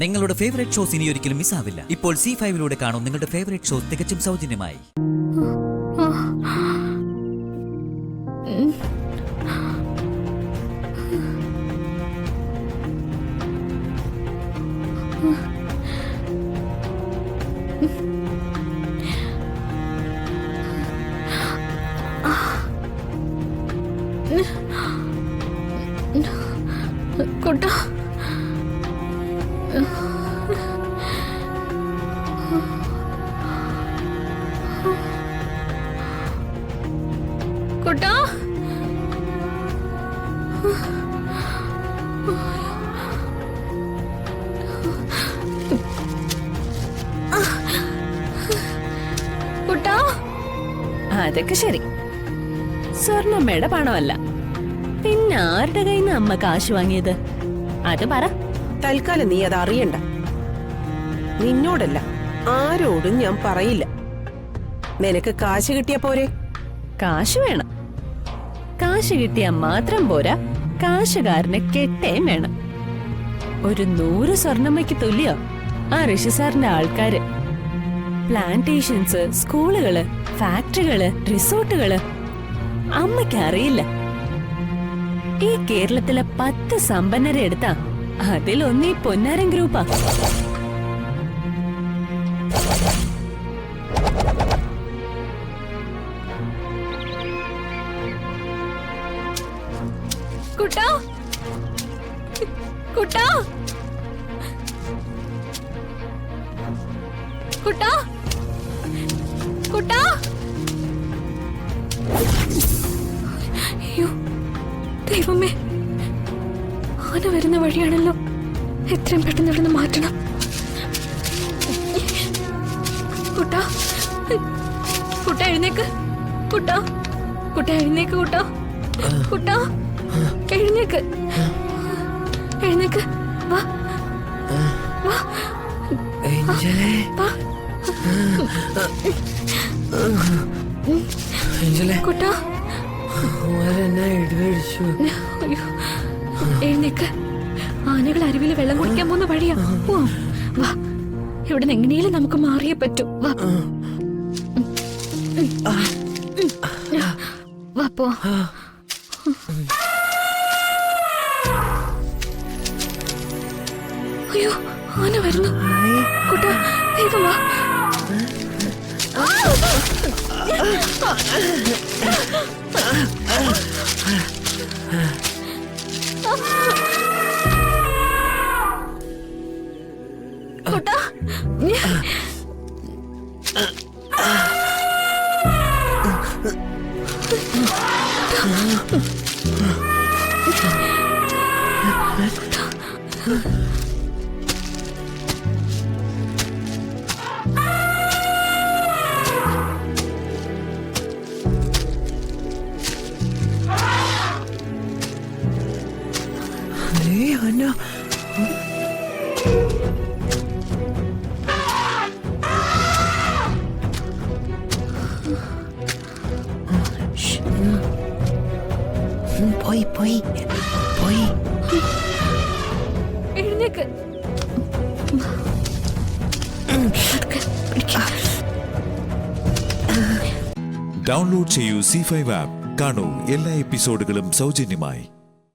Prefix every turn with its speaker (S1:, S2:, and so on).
S1: നിങ്ങളുടെ favourite shows ഇനി ഒരിക്കലും മിസ്സാവില്ല. ഇപ്പോൾ C5 കാണും നിങ്ങളുടെ ഫേവറേറ്റ് ഷോസ് തികച്ചും സൗജന്യമായി.
S2: കുട്ടാ കുട്ടാ കുട്ടാ
S3: അതൊക്കെ ശരി. സ്വർണ്ണമ്മയുടെ പണമല്ല, പിന്നെ ആരുടെ കയ്യിൽ നിന്ന് അമ്മ കാശ് വാങ്ങിയത്? അത് പറ.
S4: തൽക്കാലം നീ അത് അറിയണ്ട. നിന്നോടല്ല, ആരോടും ഞാൻ പറയില്ല. നിനക്ക് കാശ് കിട്ടിയ പോരെ?
S3: കാശ് വേണം. കാശ് കിട്ടിയാ മാത്രം പോരാ, കാശുകാരനെ കെട്ടേം വേണം. ഒരു 100 സ്വർണ്ണമ്മയ്ക്ക് തുല്യോ ആ ഋഷി സാറിന്റെ ആൾക്കാര്. പ്ലാന്റേഷൻസ്, സ്കൂളുകള്, ഫാക്ടറികള്, റിസോർട്ടുകള്. അമ്മയ്ക്ക് അറിയില്ല, ഈ കേരളത്തിലെ 10 സമ്പന്നരെ എടുത്താ അതിലൊന്ന് ഈ പൊന്നാരൻ ഗ്രൂപ്പാ.
S2: കുട്ടാ കുട്ടാ കുട്ടാ കുട്ടാ അയ്യോ ദൈവമേ, ആന വരുന്ന വഴിയാണല്ലോ. എത്രയും പെട്ടെന്ന് ഇവിടുന്ന് മാറ്റണം. കുട്ടാ കുട്ടാ എഴുന്നേക്ക്. കുട്ടാ കുട്ടാ എഴുന്നേക്ക്. കുട്ടാ കുട്ടാ എഴുന്നേക്ക്. എഴുന്നേക്ക്. വാ വാ കുട്ടാ എഴുന്നേക്ക്. ആനകൾ അരുവിൽ വെള്ളം കുടിക്കാൻ പോകുന്ന വഴിയാ. വാ, ഇവിടെ നിന്ന് എങ്ങനെയും നമുക്ക് മാറിയേ പറ്റൂ. വാ വാ പോ. അയ്യോ, ആന വരുന്നു. കുട്ടാ വേഗം വാ. കുട്ടാ
S4: പോയി പോയി പോയി.
S2: എഴുന്നേക്ക്.
S5: ഡൗൺലോഡ് ചെയ്യൂ C5 ആപ്പ്. കാണൂ എല്ലാ എപ്പിസോഡുകളും സൗജന്യമായി.